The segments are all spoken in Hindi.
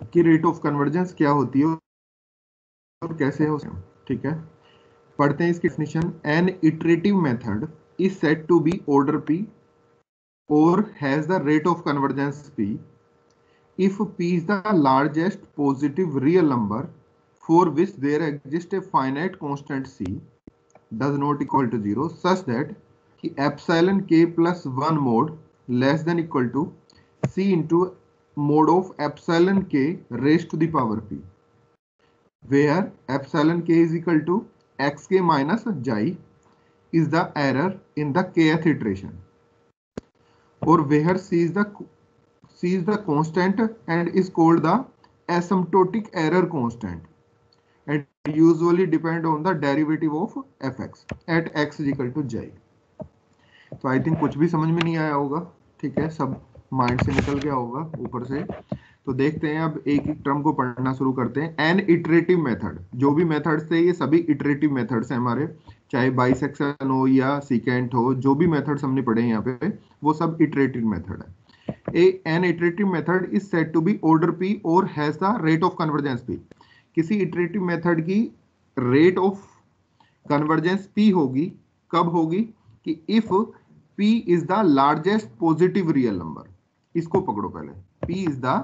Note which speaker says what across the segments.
Speaker 1: कि रेट ऑफ कन्वर्जेंस क्या होती है और कैसे हो। ठीक है, पढ़ते हैं इसकी definition. An iterative method is said to be order p और has the rate of convergence p if p is the largest positive real number for which there exists a finite constant c does not equal to 0 such that कि epsilon k plus 1 mod less than equal to c into mod of epsilon k raised to the power p where epsilon k is equal to xk minus xi is the error in the kth iteration or where c is the constant and is called the asymptotic error constant and usually depend on the derivative of fx at x is equal to j। तो आई थिंक कुछ भी समझ में नहीं आया होगा। ठीक है, सब माइंड से निकल गया होगा ऊपर से। तो देखते हैं, अब एक एक टर्म को पढ़ना शुरू करते हैं। एन इटरेटिव मेथड, जो भी मेथड्स थे ये सभी इटरेटिव मेथड्स हैं हमारे, चाहे बाइसेक्शन हो या सीकेंट हो, जो भी मेथड्स हमने पढ़े हैं यहाँ पे वो सब इटरेटिव मेथड है। An iterative method is said to be order p or has the rate of convergence p। किसी iterative method की rate of convergence p होगी, कब होगी कि if p is the largest positive real number। इसको पकड़ो पहले, p is the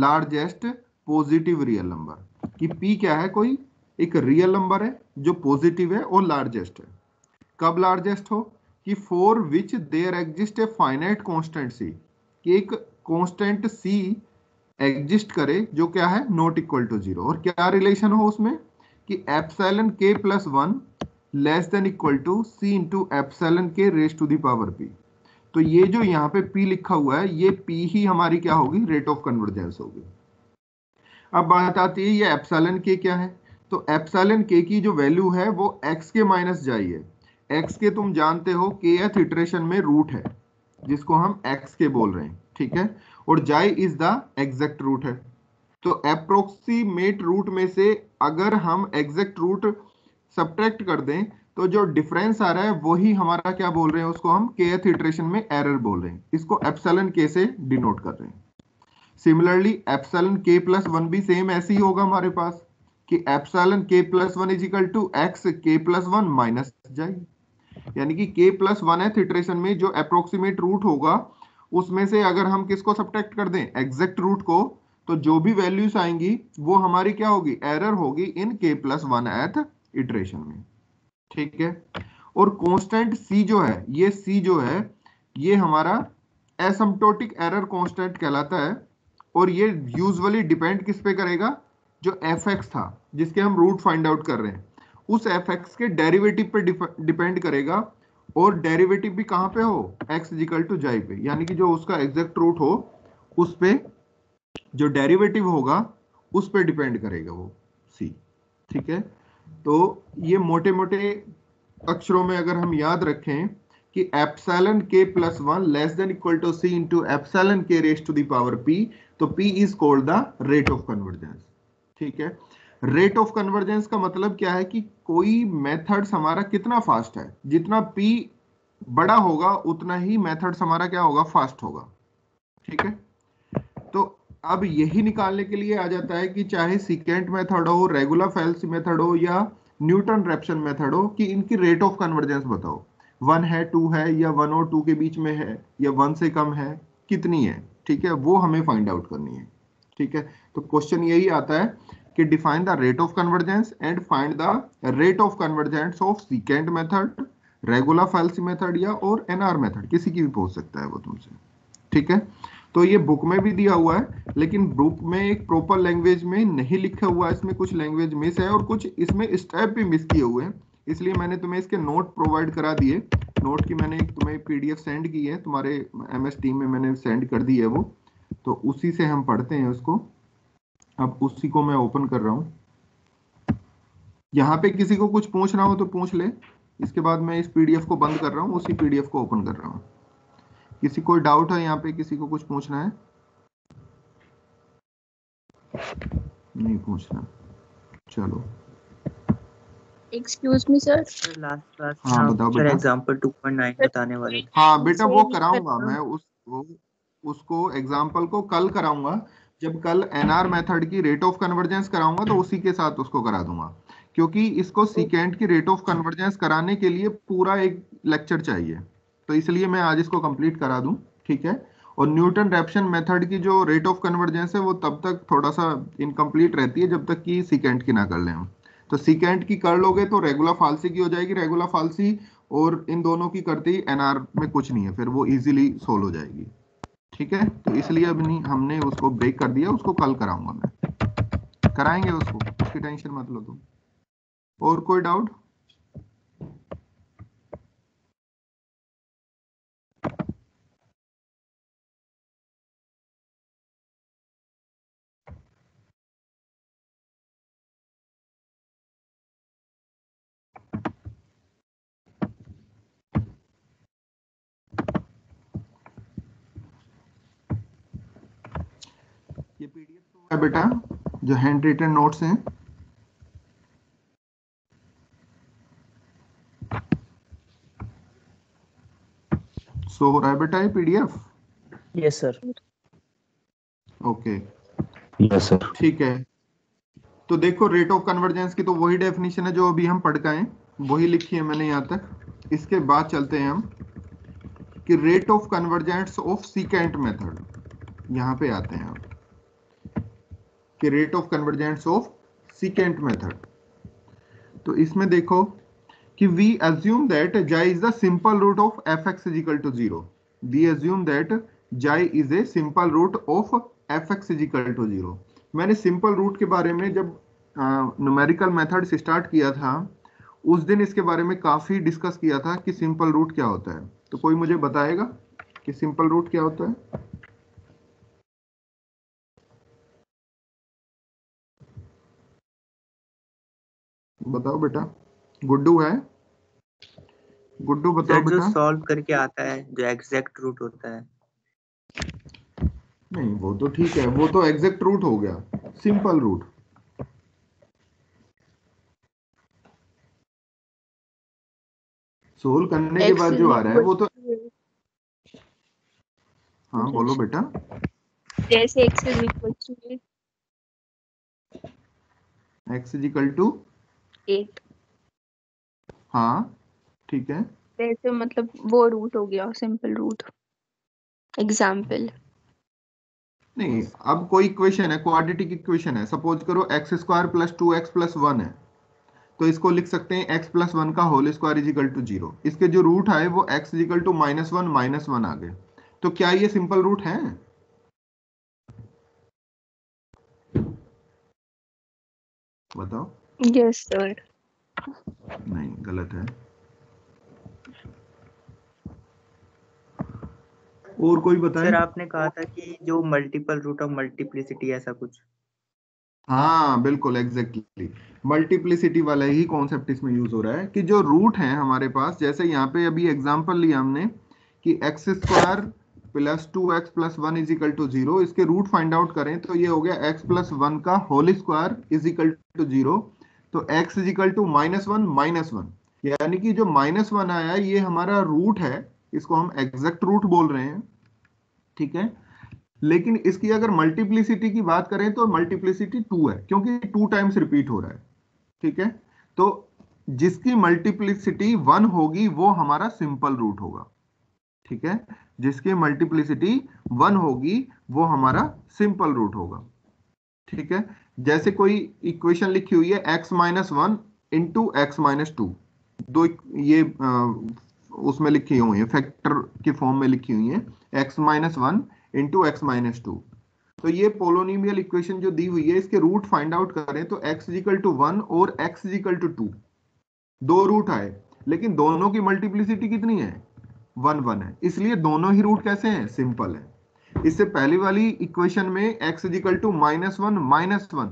Speaker 1: largest positive real number, कि p क्या है, कोई एक रियल नंबर है जो पॉजिटिव है और लार्जेस्ट है। कब लार्जेस्ट हो कि for which there exist a finite constant c, कि एक कांस्टेंट सी एग्जिस्ट करे जो क्या है, नॉट इक्वल टू 0, और क्या रिलेशन हो उसमें कि epsilon k plus 1 less than equal to c into epsilon k raise to the power p. तो ये जो यहाँ पे p लिखा हुआ है, ये p ही हमारी क्या होगी, रेट ऑफ कन्वर्जेंस होगी। अब बात आती है ये एप्सिलॉन के क्या है, तो एप्सिलॉन के की जो वैल्यू है वो x के माइनस जाई है। x के तुम जानते हो kth इटरेशन में रूट है जिसको हम x के बोल रहे हैं। ठीक है, और जाई इज द एग्जैक्ट रूट है। तो अप्रोक्सीमेट रूट में से अगर हम एग्जैक्ट रूट सब्ट्रैक्ट कर दें तो जो डिफरेंस आ रहा है वही हमारा क्या बोल रहे हैं, उसको हम kth इटरेशन में एरर बोल रहे हैं। इसको एप्सिलॉन के से डिनोट कर रहे हैं। सिमिलरली एप्सिलॉन के प्लस 1 भी सेम ऐसे ही होगा हमारे पास कि epsilon k plus 1 is equal to x k plus 1 minus xi, यानी कि k प्लस 1th इटरेशन में जो अप्रोक्सीमेट रूट होगा उसमें से अगर हम किसको सब्ट्रैक्ट कर दें, एग्जैक्ट रूट को, तो जो भी वैल्यूज आएंगी वो हमारी क्या होगी, एरर होगी इन k प्लस 1th इटरेशन में। ठीक है, और कांस्टेंट c जो है, ये c जो है ये हमारा एसिम्प्टोटिक एरर कांस्टेंट कहलाता है, और ये यूजुअली डिपेंड किस पे करेगा, जो fx था जिसके हम रूट फाइंड आउट कर रहे हैं उस fx के डेरिवेटिव पे डिपेंड करेगा, और डेरिवेटिव भी कहां पे हो, x इक्वल टू जाई पे, यानी कि जो उसका एग्जैक्ट रूट हो उस पे जो डेरिवेटिव होगा उस पे डिपेंड करेगा वो c। ठीक है, तो ये मोटे मोटे अक्षरों में अगर हम याद रखें कि epsilon k plus 1 less than equal to c into epsilon k raise to the power p, तो p is called the rate of convergence. ठीक है, रेट ऑफ कन्वर्जेंस का मतलब क्या है कि कोई मेथड्स हमारा कितना फास्ट है, जितना p बड़ा होगा उतना ही मेथड्स हमारा क्या होगा, फास्ट होगा। ठीक है, तो अब यही निकालने के लिए आ जाता है कि चाहे सीकेंट मेथड हो, रेगुलर फेल्सी मेथड हो या न्यूटन रैप्सन मेथड हो, कि इनकी रेट ऑफ कन्वर्जेंस बताओ, 1 है 2 है या 1 और 2 के बीच में है या 1 से कम है, कितनी है। ठीक है, वो हमें फाइंड आउट करनी है। ठीक है, तो क्वेश्चन यही आता है कि define the rate of convergence and find the rate of convergence of secant method, regular falsi method या और एनआर मेथड, किसी की भी पूछ सकता है वो तुमसे। ठीक है, तो ये बुक में भी दिया हुआ है, लेकिन बुक में एक प्रॉपर लैंग्वेज में नहीं लिखा हुआ है, इसमें कुछ लैंग्वेज मिस है और कुछ इसमें स्टेप भी मिस किए हुए हैं, इसलिए मैंने तुम्हें इसके नोट प्रोवाइड करा दिए। नोट की मैंने तुम्हें पीडीएफ सेंड की है, तुम्हारे एमएस टीम में मैंने सेंड कर दी है वो, तो उसी से हम पढ़ते हैं उसको। अब उसी को मैं ओपन कर रहा हूँ। यहाँ पे किसी को कुछ पूछना हो तो पूछ ले, इसके बाद मैं इस पीडीएफ को बंद कर रहा हूँ, उसी पीडीएफ को ओपन कर रहा हूँ। किसी कोई डाउट है यहाँ पे, किसी को कुछ पूछना है? नहीं पूछना, चलो।
Speaker 2: Excuse me sir,
Speaker 3: last class
Speaker 1: हाँ बताओ बेटा।
Speaker 3: एग्जांपल 2.9 बताने वाले थे।
Speaker 1: हाँ बेटा, वो कराऊंगा मैं उसको एग्जाम्पल को कल कराऊंगा जब कल एनआर मेथड की रेट ऑफ कन्वर्जेंस कराऊंगा तो उसी के साथ उसको करा दूंगा, क्योंकि इसको सीकेंट की रेट ऑफ कन्वर्जेंस कराने के लिए पूरा एक लेक्चर चाहिए, तो इसलिए मैं आज इसको कंप्लीट करा दूं, ठीक है। और न्यूटन रैप्सन मेथड की जो रेट ऑफ कन्वर्जेंस है वो तब तक थोड़ा सा इनकम्प्लीट रहती है जब तक कि सीकेंट की ना कर लें हम। तो सीकेंट की कर लोगे तो रेगुलर फाल्सी की हो जाएगी, रेगुलर फाल्सी और इन दोनों की करते ही एनआर में कुछ नहीं है, फिर वो इजीली सोल्व हो जाएगी, ठीक है। तो इसलिए अब नहीं, हमने उसको ब्रेक कर दिया, उसको कल कराऊंगा मैं, कराएंगे उसको, उसकी टेंशन मत लो तुम। और कोई डाउट? ये पीडीएफ तो है बेटा, जो हैंड रिटन नोट्स हैं, शो हो रहा है बेटा ये PDF?
Speaker 3: Yes sir.
Speaker 1: Okay,
Speaker 2: yes sir.
Speaker 1: ठीक है। तो देखो रेट ऑफ कन्वर्जेंस की तो वही डेफिनेशन है जो अभी हम पढ़ के आए, वही लिखी है मैंने यहाँ तक। इसके बाद चलते हैं हम कि rate of convergence of secant method, यहाँ पे आते हैं हम कि rate of convergence of secant method. तो इसमें देखो कि we assume that xi is the simple root of fx is equal to 0. We assume that xi is a simple root of fx is equal to 0. मैंने सिंपल रूट के बारे में जब न्यूमेरिकल मेथड से स्टार्ट किया था उस दिन इसके बारे में काफी डिस्कस किया था कि सिंपल रूट क्या होता है। तो कोई मुझे बताएगा कि सिंपल रूट क्या होता है? बताओ बेटा, गुड्डू है? गुड्डू बताओ
Speaker 3: सर जो
Speaker 1: बेटा।
Speaker 3: सॉल्व करके आता है, जो एग्जैक्ट रूट होता है।
Speaker 1: नहीं वो तो ठीक है, वो तो एग्जैक्ट रूट हो गया, सिंपल रूट। सोल्व करने के बाद जो आ रहा है वो तो, हाँ बोलो बेटा।
Speaker 4: जैसे x is equal to
Speaker 1: x is equal to
Speaker 4: 8,
Speaker 1: हाँ ठीक है।
Speaker 4: जैसे मतलब वो रूट हो गया, सिंपल रूट। एग्जाम्पल,
Speaker 1: नहीं अब कोई इक्वेशन है, क्वाड्रेटिक इक्वेशन है, सपोज करो x square plus 2x plus 1 है, तो इसको लिख सकते हैं x प्लस 1 का whole square is equal to 0। इसके जो रूट आए वो x इज इक्वल टू -1 आ गए, तो क्या ये सिंपल रूट है? बताओ।
Speaker 4: Yes sir.
Speaker 1: नहीं गलत है। और कोई बताए?
Speaker 3: सर आपने कहा था कि जो मल्टीपल रूट ऑफ मल्टीप्लिसिटी ऐसा कुछ।
Speaker 1: हाँ बिल्कुल एग्जैक्टली, मल्टीप्लिसिटी वाला ही कॉन्सेप्ट इसमें यूज हो रहा है कि जो रूट है हमारे पास, जैसे यहाँ पे अभी एग्जांपल लिया हमने कि x square plus 2x plus 1 is equal to 0, इसके रूट फाइंड आउट करें तो ये हो गया x प्लस 1 का whole square is equal to 0। तो x इज इक्वल टू -1, यानी कि जो -1 आया ये हमारा रूट है, इसको हम एग्जैक्ट रूट बोल रहे हैं, ठीक है। लेकिन इसकी अगर मल्टीप्लिसिटी की बात करें तो मल्टीप्लिसिटी 2 है, क्योंकि 2 टाइम्स रिपीट हो रहा है, ठीक है। तो जिसकी मल्टीप्लिसिटी 1 होगी वो हमारा सिंपल रूट होगा, ठीक है। जिसकी मल्टीप्लिसिटी 1 होगी वो हमारा सिंपल रूट होगा, ठीक है। जैसे कोई इक्वेशन लिखी हुई है x minus 1 into x minus 2, दो ये उसमें लिखी हुई है, फैक्टर के फॉर्म में लिखी हुई है, x minus 1 into x minus 2। तो ये पोलोनिमियल इक्वेशन जो दी हुई है इसके रूट फाइंड आउट करें तो x इज इक्वल टू 1 और x इज इक्वल टू 2, दो रूट आए, लेकिन दोनों की मल्टीप्लिसिटी कितनी है? 1 है, इसलिए दोनों ही रूट कैसे हैं? सिंपल है। इससे पहली वाली इक्वेशन में x इज इक्वल टू -1,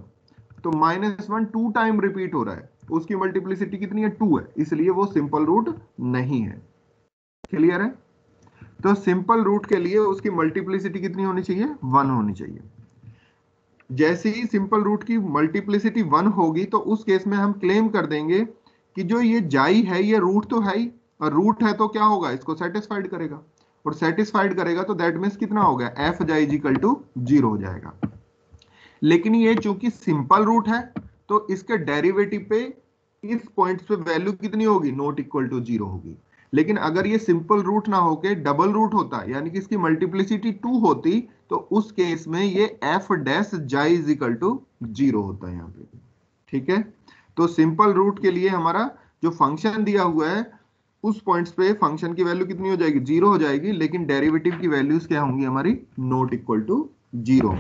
Speaker 1: तो -1 2 टाइम रिपीट हो रहा है, उसकी मल्टीप्लिसिटी कितनी है? 2 है, इसलिए वो सिंपल रूट नहीं है। क्लियर है? तो सिंपल रूट के लिए उसकी मल्टीप्लिसिटी कितनी होनी चाहिए? 1 होनी चाहिए। जैसे ही सिंपल रूट की मल्टीप्लिसिटी 1 होगी तो उस केस में हम क्लेम कर देंगे कि जो ये जाई है ये रूट तो है ही, और रूट है तो क्या होगा? इसको सेटिस्फाइड करेगा, और सेटिस्फाइड करेगा तो दैट मीन्स कितना हो गया? f जाई इज इक्वल टू 0 हो जाएगा। लेकिन ये चूंकि सिंपल रूट है तो इसके डेरिवेटिव पे इस पॉइंट पे वैल्यू कितनी होगी, नॉट इक्वल टू 0 होगी। लेकिन अगर ये सिंपल रूट ना होके डबल रूट होता, यानी कि इसकी मल्टीप्लिसिटी 2 होती, तो उस केस में ये एफ डैश जाई इज इक्वल टू 0 होता है यहाँ पे। ठीक है, तो सिंपल रूट के लिए हमारा जो फंक्शन दिया हुआ है उस पॉइंट्स पे फंक्शन की वैल्यू कितनी हो जाएगी, 0 हो जाएगी, लेकिन डेरिवेटिव की वैल्यूज क्या होंगी हमारी, नॉट इक्वल टू 0।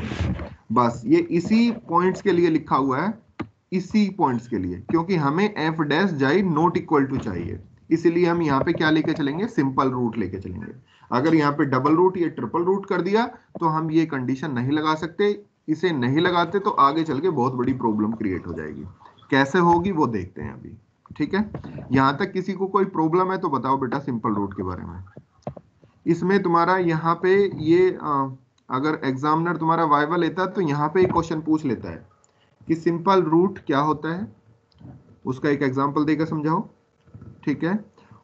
Speaker 1: बस ये इसी पॉइंट्स के लिए लिखा हुआ है, इसी पॉइंट्स के लिए, क्योंकि हमें एफ डैश जाई नॉट इक्वल टू चाहिए, इसलिए हम यहाँ पे क्या लेके चलेंगे, सिंपल रूट लेके चलेंगे। अगर यहाँ पे डबल रूट या ट्रिपल रूट कर दिया तो हम ये कंडीशन नहीं लगा सकते। इसे नहीं लगाते तो आगे चल के बहुत बड़ी प्रॉब्लम क्रिएट हो जाएगी। कैसे होगी वो देखते हैं अभी। ठीक है, यहां तक किसी को कोई प्रॉब्लम है तो बताओ बेटा सिंपल रूट के बारे में। इसमें तुम्हारा यहाँ पे ये अगर एग्जामिनर तुम्हारा वाइवा लेता है तो यहाँ पे एक क्वेश्चन पूछ लेता है कि सिंपल रूट क्या होता है, उसका एक एग्जांपल देकर समझाओ। ठीक है,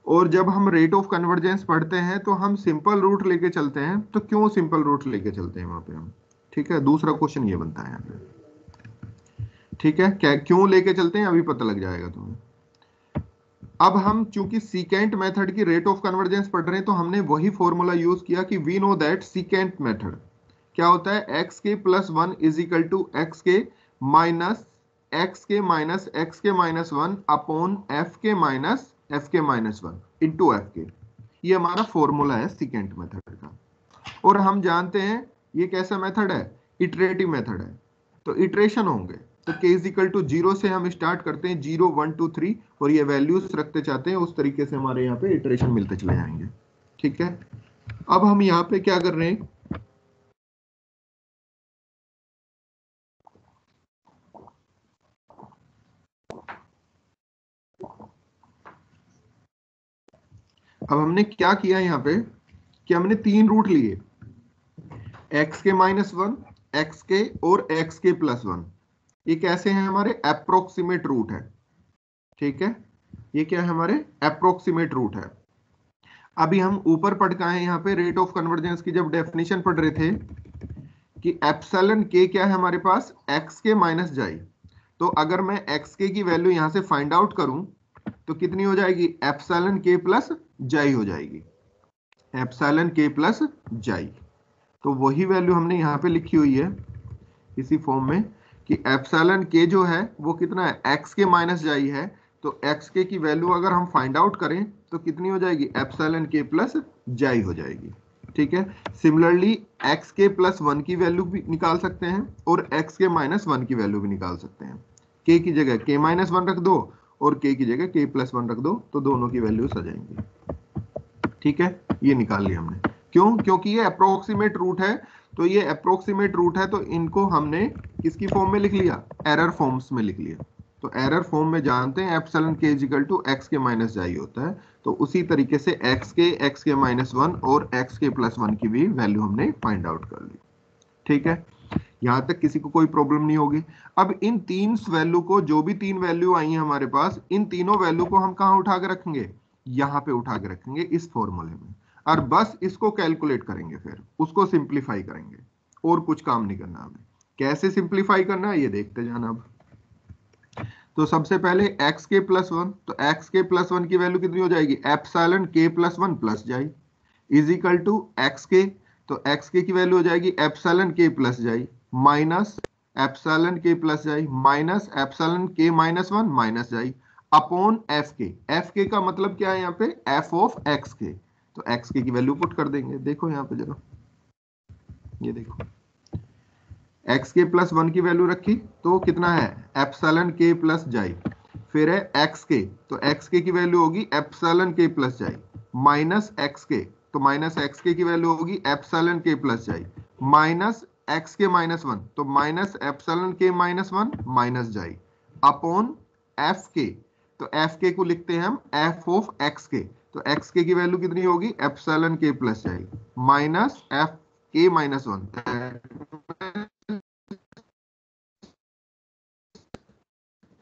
Speaker 1: और जब हम रेट ऑफ कन्वर्जेंस पढ़ते हैं तो हम सिंपल रूट लेके चलते हैं, तो क्यों सिंपल रूट लेके चलते हैं वहां पे हम। ठीक है, दूसरा क्वेश्चन ये बनता है यहाँ पे। ठीक है, क्या क्यों लेके चलते हैं अभी पता लग जाएगा तुम्हें। अब हम चूंकि सीकेंट मेथड की रेट ऑफ कन्वर्जेंस पढ़ रहे हैं तो हमने वही फॉर्मूला यूज किया कि we know that secant method क्या होता है, x k plus 1 is equal to x k minus x k minus x k minus 1 upon f k minus 1 into f k. ये हमारा फॉर्मूला है सीकेंट मेथड का। और हम जानते हैं ये कैसा मेथड है, इटरेटिव मेथड है, तो इटरेशन होंगे। तो k इज इक्वल टू 0 से हम स्टार्ट करते हैं, 0 1 2 3, और ये वैल्यूज रखते चाहते हैं, उस तरीके से हमारे यहाँ पे इटरेशन मिलते चले जाएंगे। ठीक है, अब हम यहाँ पे क्या कर रहे हैं, अब हमने क्या किया यहाँ पे कि हमने 3 रूट लिए, एक्स के माइनस 1, एक्स के और एक्स के प्लस 1। ये कैसे हैं, हमारे अप्रोक्सीमेट रूट है। ठीक है, ये क्या है, हमारे अप्रोक्सीमेट रूट है। अभी हम ऊपर पढ़ के आए यहाँ पे रेट ऑफ कन्वर्जेंस की जब डेफिनेशन पढ़ रहे थे कि एप्सिलॉन के क्या है हमारे पास, एक्स के माइनस जाई। तो अगर मैं एक्स के की वैल्यू यहां से फाइंड आउट करूं तो कितनी हो जाएगी, एप्सिलॉन के प्लस जाई हो जाएगी, एप्सिलॉन के प्लस जाई। तो वही वैल्यू हमने यहाँ पे लिखी हुई है इसी फॉर्म में कि एप्सिलॉन के जो है वो कितना है, एक्स के माइनस जाई है। तो एक्स के की वैल्यू अगर हम फाइंड आउट करें तो कितनी हो जाएगी, एप्सिलॉन के प्लस जाई हो जाएगी। ठीक है, सिमिलरली एक्स के प्लस 1 की वैल्यू भी निकाल सकते हैं और एक्स के माइनस 1 की वैल्यू भी निकाल सकते हैं। के की जगह के माइनस 1 रख दो और के की जगह के प्लस 1 रख दो, तो दोनों की वैल्यूज आ जाएंगी। ठीक है, ये निकाल लिया हमने। क्यों, क्योंकि ये अप्रोक्सीमेट रूट है। तो ये अप्रोक्सीमेट रूट है तो इनको हमने किसकी फॉर्म में लिख लिया, एरर फॉर्म्स में लिख लिया। तो एरर फॉर्म में जानते हैं एप्सिलॉन के is equal to x k minus जाई होता है, तो उसी तरीके से एक्स के माइनस 1 और एक्स के प्लस 1 की भी वैल्यू हमने फाइंड आउट कर ली। ठीक है, यहां तक किसी को कोई प्रॉब्लम नहीं होगी। अब इन 3 वैल्यू को, जो भी 3 वैल्यू आई है हमारे पास, इन तीनों वैल्यू को हम कहां उठा के रखेंगे, यहां पे उठा के रखेंगे इस फॉर्मूले में, और बस इसको कैलकुलेट करेंगे, फिर उसको सिंप्लीफाई करेंगे, और कुछ काम नहीं करना हमें। कैसे सिंप्लीफाई करना है ये देखते जाना। अब तो सबसे पहले एक्स के प्लस 1, तो एक्स के प्लस 1 की वैल्यू कितनी हो जाएगी, एप्सिलॉन के प्लस 1 प्लस जाई इज इक्वल टू एक्स के, तो एक्स के की वैल्यू हो जाएगी एप्सिलॉन के प्लस जाई माइनस एप्सिलॉन के प्लस जाई minus epsilon k minus 1 minus जाई अपॉन एफ के। एफ के का मतलब क्या है यहाँ पे, एफ ऑफ एक्स के। तो एक्स के की वैल्यू पुट कर देंगे। देखो यहाँ पे जरा, ये देखो एक्स के प्लस 1 की वैल्यू रखी तो कितना है, एप्सिलॉन के प्लस जाई। फिर है एक्स के, तो एक्स के की वैल्यू होगी एप्सिलॉन के प्लस जाई माइनस एक्स के, तो माइनस एक्स के की वैल्यू होगी एप्सिलॉन के प्लस जाई माइनस एक्स के माइनस 1, तो minus epsilon k minus 1 minus जाई अपॉन एफ के। तो एफ के को लिखते हैं हम एफ ऑफ एक्स के, तो एक्स के की वैल्यू कितनी होगी, एप्सिलॉन के प्लस जाई minus F k minus 1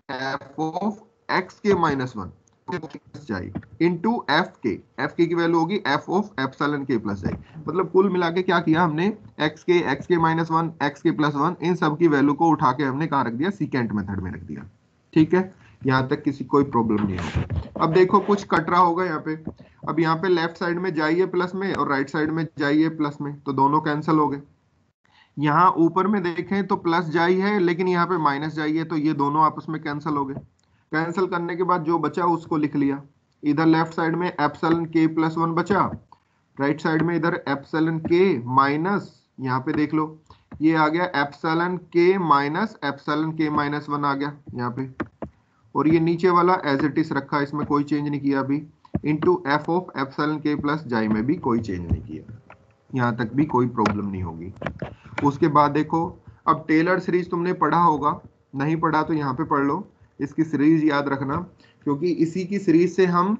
Speaker 1: F of x k minus 1 जाई इनटू एफ के की वैल्यू होगी F of epsilon k plus जाई। मतलब कुल मिला के क्या किया हमने, x k minus one, x k plus one, इन सब की वैल्यू को उठा के हमने कहाँ रख दिया, सीकेंट मेथड में रख दिया। ठीक है, यहाँ तक किसी कोई प्रॉब्लम नहीं होगी। अब देखो कुछ कट रहा होगा यहाँ पे। अब यहाँ पे लेफ्ट साइड में जाइए प्लस में और राइट साइड में जाइए प्लस में, तो दोनों कैंसिल हो गए। यहाँ ऊपर में देखें तो प्लस जाई है, लेकिन यहाँ पे माइनस जाई है, तो ये दोनों आपस में कैंसिल हो गए। कैंसिल करने के बाद जो बचा उसको लिख लिया। इधर लेफ्ट साइड में एप्सिलॉन के प्लस वन बचा, राइट साइड में इधर एप्सिलॉन के माइनस, यहाँ पे देख लो ये आ गया एप्सिलॉन के माइनस वन आ गया यहाँ पे, और ये नीचे वाला एज इट इज रखा, इसमें कोई चेंज नहीं किया अभी, into F of epsilon k plus जाई में भी कोई चेंज नहीं किया। यहाँ तक भी कोई प्रॉब्लम नहीं होगी। उसके बाद देखो, अब टेलर सीरीज तुमने पढ़ा होगा, नहीं पढ़ा तो यहाँ पे पढ़ लो, इसकी सीरीज याद रखना, क्योंकि इसी की सीरीज से हम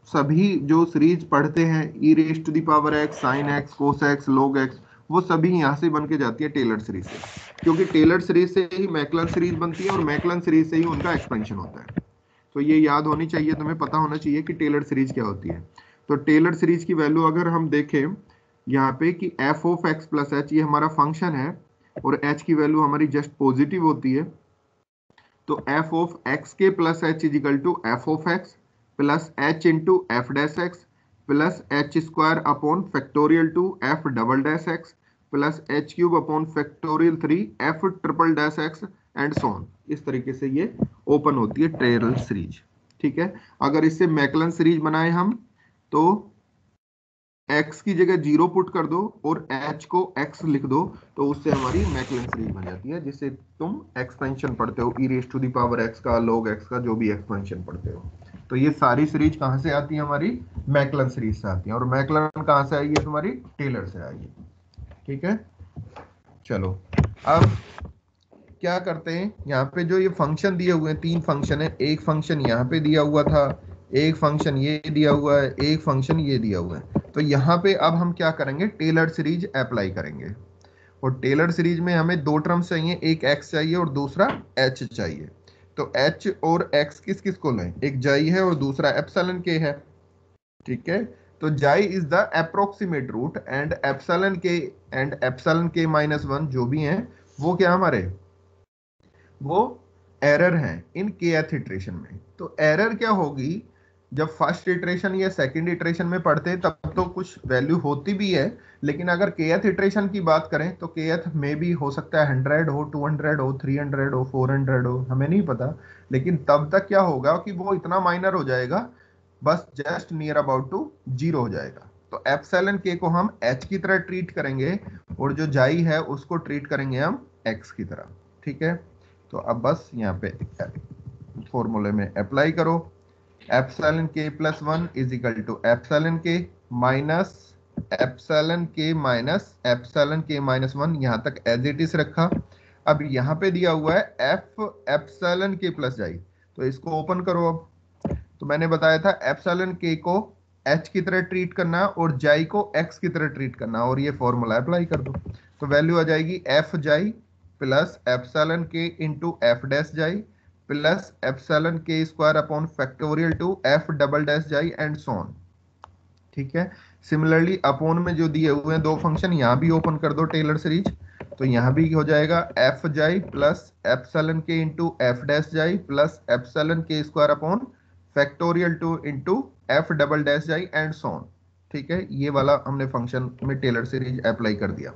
Speaker 1: सभी जो सीरीज पढ़ते हैं, e raise to the power x, sine x, cos x, log x, वो सभी यहाँ से बन के जाती है टेलर सीरीज से, क्योंकि टेलर सीरीज से ही मैकलन सीरीज बनती है और मैकलन सीरीज से ही उनका एक्सपेंशन होता है। तो ये याद होनी चाहिए, तुम्हें पता होना चाहिए कि टेलर सीरीज क्या होती है। तो टेलर सीरीज की वैल्यू अगर हम देखें यहाँ पे कि F of x plus H, ये हमारा फंक्शन है और एच की वैल्यू हमारी जस्ट पॉजिटिव होती है, तो f of x k plus h is equal to f of x plus h into f dash x plus h square upon factorial two f double dash x plus h cube upon factorial 3 f triple dash x and so on. इस तरीके से ये ओपन होती है टेलर सीरीज। ठीक है, अगर इससे मैकलन सीरीज बनाए हम तो x की जगह 0 पुट कर दो और h को x लिख दो, तो उससे हमारी मैकलन सीरीज बन जाती है, जिससे तुम एक्सपेंशन पढ़ते हो, e raise to the power x का, log x का, जो भी एक्सपेंशन पढ़ते हो। तो ये सारी सीरीज कहाँ से आती है, हमारी मैकलन सीरीज से आती है, और मैकलन कहाँ से आई है, तुम्हारी टेलर से आई है। ठीक है, चलो अब क्या करते हैं, यहाँ पे जो ये फंक्शन दिए हुए हैं, 3 फंक्शन है, एक फंक्शन यहाँ पे दिया हुआ था, एक फंक्शन ये दिया हुआ है, एक फंक्शन ये दिया हुआ है। तो यहाँ पे अब हम क्या करेंगे, टेलर सीरीज अप्लाई करेंगे, और टेलर सीरीज में हमें 2 टर्म्स चाहिए, एक x चाहिए और दूसरा h चाहिए। तो h और x किस किस को लें, एक जाई है और दूसरा एप्सिलॉन के है। ठीक है, तो xi is the approximate root and epsilon k minus one जो भी हैं वो क्या हमारे, वो एरर है इन kth इटरेशन में। तो एरर क्या होगी, जब फर्स्ट इटरेशन या सेकंड इटरेशन में पढ़ते हैं तब तो कुछ वैल्यू होती भी है, लेकिन अगर kth इटरेशन की बात करें तो kth में भी हो सकता है 100 हो, 200 हो, 300 हो, 400 हो, हमें नहीं पता, लेकिन तब तक क्या होगा कि वो इतना माइनर हो जाएगा, बस जस्ट नियर अबाउट टू 0 हो जाएगा। तो एप्सिलॉन के को हम h की तरह ट्रीट करेंगे और जो जाई है उसको ट्रीट करेंगे हम x की तरह। ठीक है, तो अब बस यहाँ पे फॉर्मूले में अप्लाई करो, epsilon k plus one is equal to epsilon k minus epsilon k minus one, यहाँ तक एज इट इज रखा। अब यहाँ पे दिया हुआ है एफ एप्सिलॉन के प्लस जाई, तो इसको ओपन करो। अब तो मैंने बताया था एप्सिलॉन के को h की तरह ट्रीट करना और जाई को x की तरह ट्रीट करना, और ये फॉर्मूला अप्लाई कर दो, तो वैल्यू आ जाएगी f xi plus epsilon k into f dash xi plus epsilon k square upon factorial two f double dash xi and so on. ठीक है, सिमिलरली अपॉन में जो दिए हुए हैं 2 फंक्शन, यहाँ भी ओपन कर दो टेलर सीरीज, तो यहाँ भी हो जाएगा f xi plus epsilon k into f dash xi plus epsilon k square upon factorial two into f double dash xi and so on. ठीक है, ये वाला हमने फंक्शन में टेलर सीरीज अप्लाई कर दिया।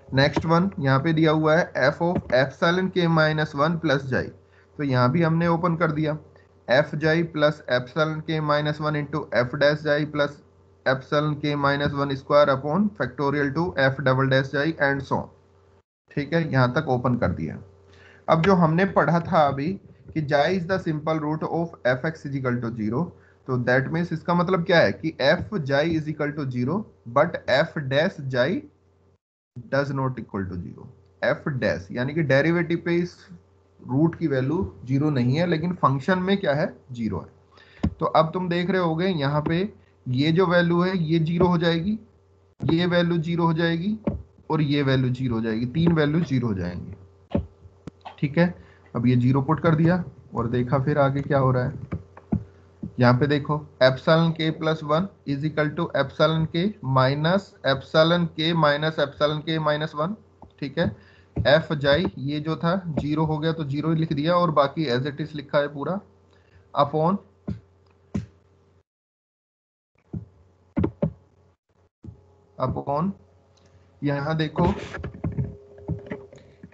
Speaker 1: नेक्स्ट वन यहाँ पे दिया हुआ है F of epsilon k minus one plus जाई, तो यहाँ भी हमने ओपन कर दिया, f xi plus epsilon k minus one into f dash xi plus epsilon k minus one square upon factorial two f double dash xi and so on. ठीक है, यहाँ तक ओपन कर दिया। अब जो हमने पढ़ा था अभी कि xi is the simple root of f x is equal to 0, तो दैट मीन्स इसका मतलब क्या है कि f xi is equal to 0 but f dash xi does not equal to 0। F dash यानी कि डेरिवेटिव पे इस रूट की वैल्यू 0 नहीं है, लेकिन फंक्शन में क्या है, 0 है। तो अब तुम देख रहे होगे यहाँ पे ये जो वैल्यू है ये 0 हो जाएगी, ये वैल्यू 0 हो जाएगी और ये वैल्यू 0 हो जाएगी, 3 वैल्यू 0 हो जाएंगी। ठीक है, अब ये 0 पुट कर दिया और देखा फिर आगे क्या हो रहा है। यहाँ पे देखो epsilon k plus 1 is equal to epsilon k minus epsilon k minus epsilon k minus 1। ठीक है, एफ जाई ये जो था 0 हो गया तो 0 ही लिख दिया, और बाकी एज इट इज लिखा है पूरा, अपॉन यहाँ देखो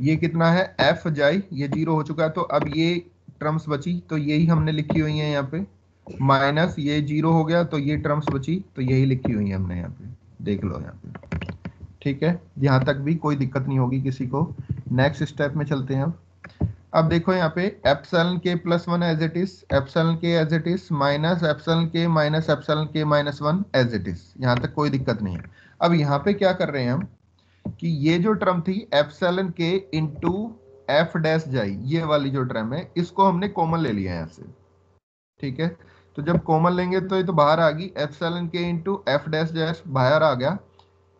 Speaker 1: ये कितना है, एफ जाई ये 0 हो चुका है, तो अब ये टर्म्स बची तो यही हमने लिखी हुई है यहाँ पे, माइनस ये 0 हो गया तो ये टर्म्स बची तो यही लिखी हुई है हमने यहाँ पे, देख लो यहाँ पे। ठीक है, यहाँ तक भी कोई दिक्कत नहीं होगी किसी को। नेक्स्ट स्टेप में चलते हैं। अब देखो यहाँ पे epsilon k plus 1 as it is, epsilon k as it is, minus epsilon k minus epsilon k minus 1 as it is, यहाँ तक कोई दिक्कत नहीं है। अब यहाँ पे क्या कर रहे हैं हम कि ये जो टर्म थी epsilon k into f dash xi, ये वाली जो टर्म है इसको हमने कॉमन ले लिया है यहाँ से। ठीक है, तो जब कॉमन लेंगे तो ये तो बाहर आ गई, epsilon k into f dash dash बाहर आ गया,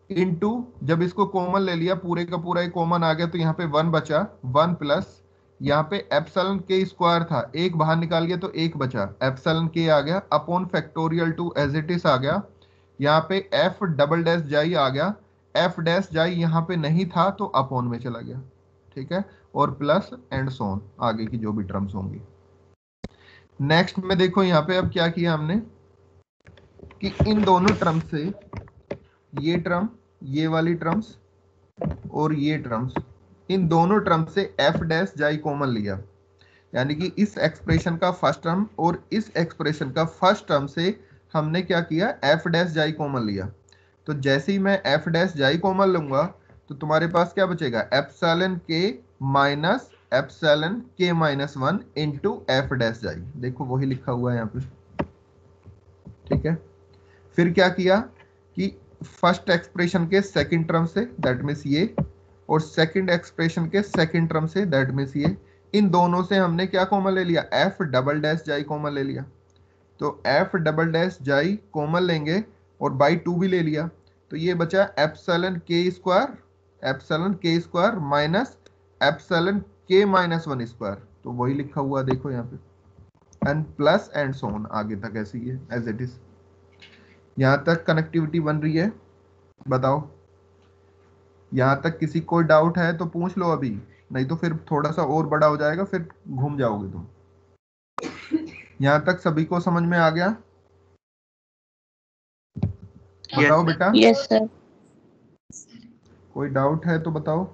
Speaker 1: इंटू जब इसको कॉमन ले लिया पूरे का पूरा कॉमन आ गया तो यहाँ पे 1 बचा, 1 प्लस यहाँ पे एप्सिलॉन के स्क्वायर था, एक बाहर निकाल गया तो एक बचा, एप्सिलॉन के आ गया, upon factorial two as it is आ गया, यहाँ पे एफ डबल डैश जाई आ गया, एफ डैश जाई यहाँ पे नहीं था तो अपॉन में चला गया। ठीक है, और प्लस एंड सोन आगे की जो भी टर्म्स होंगी। नेक्स्ट में देखो यहाँ पे अब क्या किया हमने कि इन दोनों टर्म से ये टर्म, ये वाली टर्म्स और ये टर्म्स, इन दोनों टर्म से एफ डैश जाई कॉमन लिया, यानी कि इस एक्सप्रेशन का फर्स्ट टर्म और इस एक्सप्रेशन का फर्स्ट टर्म से हमने क्या किया, एफ डैश जाई कॉमन लिया। तो जैसे ही मैं एफ डैश जाई कॉमन लूंगा तो तुम्हारे पास क्या बचेगा, epsilon k minus epsilon k minus 1 into f dash जाई, देखो वही लिखा हुआ है यहाँ पे। ठीक है, फिर क्या किया कि फर्स्ट एक्सप्रेशन के second term say that means ये, और सेकंड एक्सप्रेशन के second term say that means ये, इन दोनों से हमने क्या कॉमन ले लिया, एफ डबल डैश जाई कॉमन ले लिया। तो एफ डबल डैश जाई कॉमन लेंगे और बाई 2 भी ले लिया, तो ये बचा epsilon k square minus epsilon k minus 1 square, तो वही लिखा हुआ देखो यहाँ पे, एंड प्लस एंड सोन आगे तक ऐसे ही है एज इट इज। यहाँ तक कनेक्टिविटी बन रही है, बताओ यहाँ तक किसी कोई डाउट है तो पूछ लो अभी, नहीं तो फिर थोड़ा सा और बड़ा हो जाएगा, फिर घूम जाओगे तुम। यहाँ तक सभी को समझ में आ गया? बताओ बेटा।
Speaker 4: Yes sir.
Speaker 1: कोई डाउट है तो बताओ।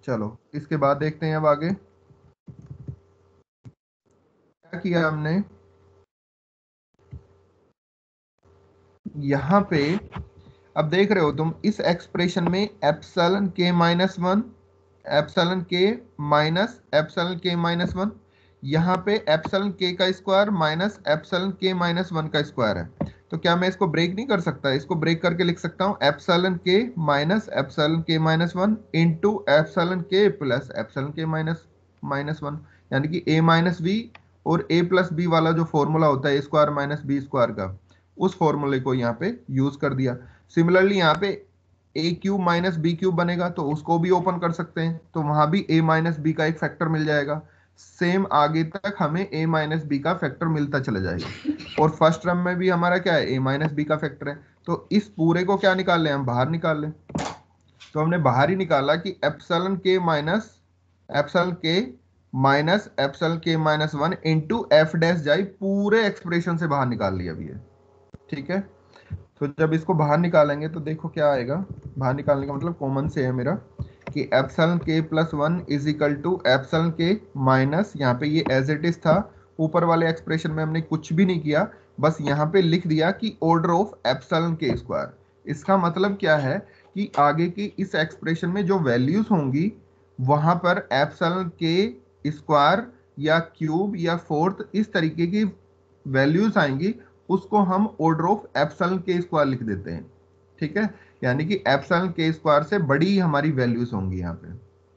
Speaker 1: चलो इसके बाद देखते हैं अब आगे क्या किया हमने। यहाँ पे अब देख रहे हो तुम इस एक्सप्रेशन में epsilon k minus 1, epsilon k minus epsilon k minus 1, यहाँ पे एप्सिलॉन के का square minus epsilon k minus 1 का स्क्वायर है, तो क्या मैं इसको ब्रेक नहीं कर सकता, इसको ब्रेक करके लिख सकता हूँ epsilon k minus epsilon k minus 1 into epsilon k plus epsilon k minus 1, यानी कि a माइनस बी और a प्लस बी वाला जो फॉर्मूला होता है a square minus b square का, उस फॉर्मूले को यहाँ पे यूज कर दिया। सिमिलरली यहाँ पे a cube minus b cube बनेगा तो उसको भी ओपन कर सकते हैं, तो वहां भी a माइनस बी का एक फैक्टर मिल जाएगा। सेम आगे तक हमें a माइनस बी का फैक्टर मिलता चला जाएगा, और फर्स्ट टर्म में भी हमारा क्या है, a माइनस बी का फैक्टर है, तो इस पूरे को क्या निकाल लें हम, बाहर निकाल लें। तो हमने बाहर ही निकाला कि epsilon k minus epsilon k minus 1 into f dash जाई पूरे एक्सप्रेशन से बाहर निकाल लिया अभी है। ठीक है, तो जब इसको बाहर निकालेंगे तो देखो क्या आएगा, बाहर निकालने का मतलब कॉमन से है मेरा कि epsilon k plus 1 is equal to epsilon k minus, यहाँ पे ये एज इट इज था, ऊपर वाले एक्सप्रेशन में हमने कुछ भी नहीं किया, बस यहाँ पे लिख दिया कि order of epsilon k square. इसका मतलब क्या है कि आगे की इस एक्सप्रेशन में जो वैल्यूज होंगी वहां पर एप्सिलॉन के स्क्वायर या क्यूब या फोर्थ इस तरीके की वैल्यूज आएंगी, उसको हम order of epsilon k square लिख देते हैं। ठीक है, यानी कि एप्सिलॉन के स्क्वायर से बड़ी हमारी वैल्यूज होंगी यहाँ पे।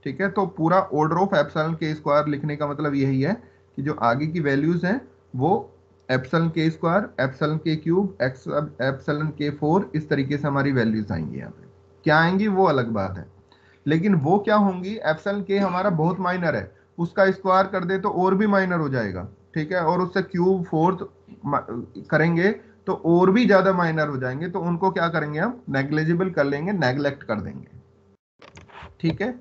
Speaker 1: ठीक है, तो पूरा order of epsilon k square लिखने का मतलब यही है कि जो आगे की वैल्यूज हैं वो एप्सिलॉन के स्क्वायर, एप्सिलॉन के क्यूब, एप्सिलॉन के 4 इस तरीके से हमारी वैल्यूज आएंगी। यहाँ पे क्या आएंगी वो अलग बात है, लेकिन वो क्या होंगी, एप्सिलॉन के हमारा बहुत माइनर है, उसका स्क्वायर कर दे तो और भी माइनर हो जाएगा, ठीक है, और उससे क्यूब फोर्थ करेंगे तो और भी ज्यादा माइनर हो जाएंगे, तो उनको क्या करेंगे हम नेग्लिजिबल कर लेंगे, नेग्लेक्ट कर देंगे। ठीक है,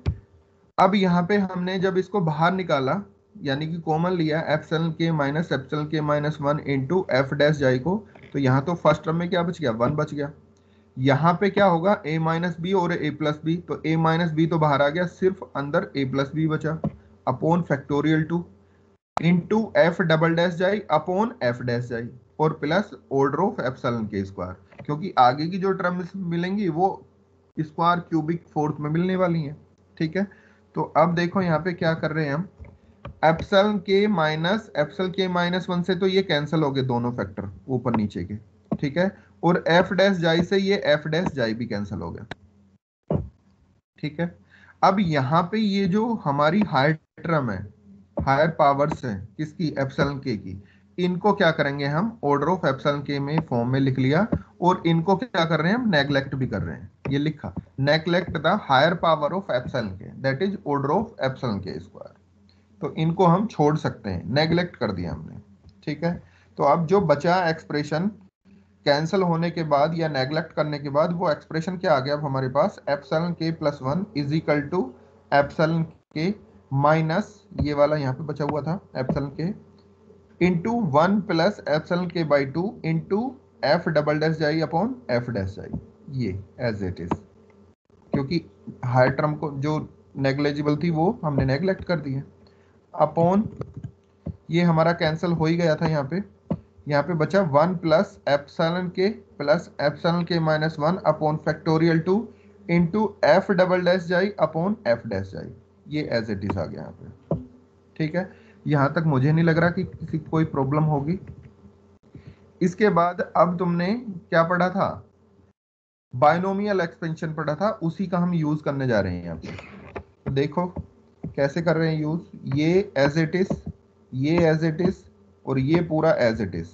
Speaker 1: अब यहाँ पे हमने जब इसको बाहर निकाला यानी कि कॉमन लिया epsilon k minus epsilon k minus 1 into f dash जाई को, तो यहाँ तो फर्स्ट टर्म में क्या बच गया, 1 बच गया। यहाँ पे क्या होगा, a माइनस बी और a प्लस बी, तो a माइनस बी तो बाहर आ गया, सिर्फ अंदर a प्लस बी बचा, upon factorial 2 into f double dash xi upon f dash जाई, और plus order of epsilon k square, क्योंकि आगे की जो टर्म्स मिलेंगी वो स्क्वायर क्यूबिक फोर्थ में मिलने वाली हैं। ठीक है, तो अब देखो यहाँ पे क्या कर रहे हैं हम, एप्सिलॉन के माइनस 1 से तो ये कैंसिल हो गए दोनों फैक्टर ऊपर नीचे के। ठीक है, और एफ डैश जाई से ये एफ डैश जाई भी कैंसिल हो गया। ठीक है, अब यहाँ पे ये जो हमारी हायर टर्म है, हायर पावर्स है किसकी, एप्सिलॉन के की, इनको क्या करेंगे हम ऑर्डर ऑफ एप्सिलॉन के में फॉर्म में लिख लिया, और इनको क्या कर रहे हैं हम नेग्लेक्ट भी कर रहे हैं, ये लिखा neglect the higher power of epsilon k, that is order of epsilon k square. तो इनको हम छोड़ सकते हैं, नेग्लेक्ट कर दिया हमने। ठीक है, तो अब जो बचा एक्सप्रेशन कैंसिल होने के बाद या नेग्लेक्ट करने के बाद, वो एक्सप्रेशन क्या आ गया अब हमारे पास, epsilon k plus 1 is equal to epsilon k minus ये वाला यहाँ पे बचा हुआ था epsilon k into 1 plus epsilon k by 2 into f double dash xi upon f dash xi, ये एज इट इज, क्योंकि हायर टर्म को जो नेग्लेजिबल थी वो हमने नेग्लेक्ट कर दी है, अपॉन ये हमारा कैंसिल हो ही गया था, यहाँ पे बचा 1 plus epsilon k minus 1 upon factorial 2 into f double dash xi upon f dash xi, ये एज इट इज आ गया यहाँ पे। ठीक है, यहाँ तक मुझे नहीं लग रहा कि किसी कोई प्रॉब्लम होगी। इसके बाद अब तुमने क्या पढ़ा था, बायनोमियल एक्सपेंशन पढ़ा था, उसी का हम यूज करने जा रहे हैं यहाँ पे। तो देखो कैसे कर रहे हैं यूज, ये एज इट इज, ये एज इट इज, और ये पूरा एज इट इज,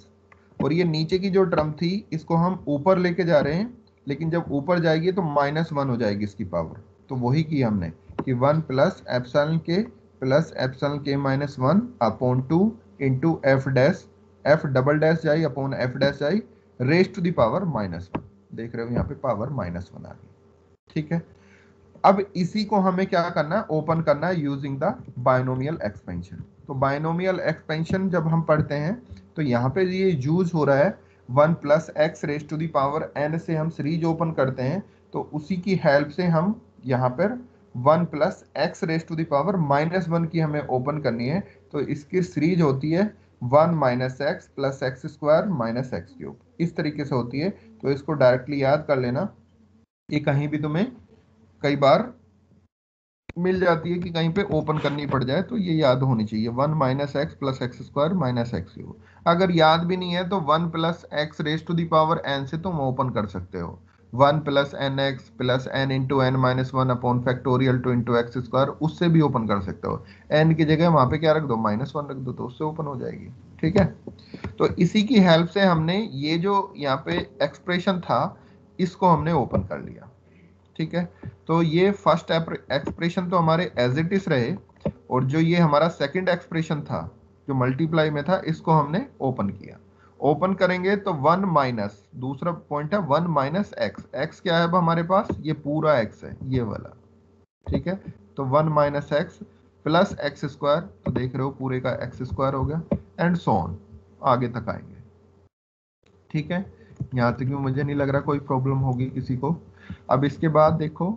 Speaker 1: और ये नीचे की जो टर्म थी इसको हम ऊपर लेके जा रहे हैं, लेकिन जब ऊपर जाएगी तो -1 हो जाएगी इसकी पावर, तो वही किया हमने कि 1 plus epsilon k minus 1 upon 2 into f double dash xi upon f dash जाई रेज टू द पावर -1, देख रहे हो यहाँ पे पावर -1 आ गई। ठीक है, अब इसी को हमें क्या करना है, ओपन करना है यूजिंग द बायनोमियल एक्सपेंशन। तो बायनोमियल एक्सपेंशन जब हम पढ़ते हैं तो यहाँ पे ये यूज हो रहा है 1 plus x raise to the power n से हम सीरीज ओपन करते हैं, तो उसी की हेल्प से हम यहाँ पर 1 plus x raise to the power -1 की हमें ओपन करनी है, तो इसकी सीरीज होती है 1 minus x plus x square minus x cube, इस तरीके से होती है। तो इसको डायरेक्टली याद कर लेना, ये कहीं भी तुम्हें कई बार मिल जाती है कि कहीं पे ओपन करनी पड़ जाए, तो ये याद होनी चाहिए 1 minus x plus x square minus x cube. अगर याद भी नहीं है तो 1 plus x raise to the power n से तुम ओपन कर सकते हो, 1 plus n x plus n into n minus 1 upon factorial 2 into x square, उससे भी ओपन कर सकते हो। n की जगह वहां पे क्या रख दो, -1 रख दो, तो उससे ओपन हो जाएगी। ठीक है, तो इसी की हेल्प से हमने ये जो यहाँ पे एक्सप्रेशन था इसको हमने ओपन कर लिया। ठीक है, तो ये फर्स्ट एक्सप्रेशन तो हमारे एज इट इज रहे, और जो ये हमारा सेकंड एक्सप्रेशन था जो मल्टीप्लाई में था, इसको हमने ओपन किया। ओपन करेंगे तो 1 माइनस, दूसरा पॉइंट है 1 माइनस एक्स, एक्स क्या है अब हमारे पास, ये पूरा एक्स है ये वाला। ठीक है, तो 1 minus x plus x square, तो देख रहे हो पूरे का एक्स स्क्वायर हो गया, एंड सो ऑन आगे तक आएंगे। ठीक है, यहाँ तक भी मुझे नहीं लग रहा कोई प्रॉब्लम होगी किसी को। अब इसके बाद देखो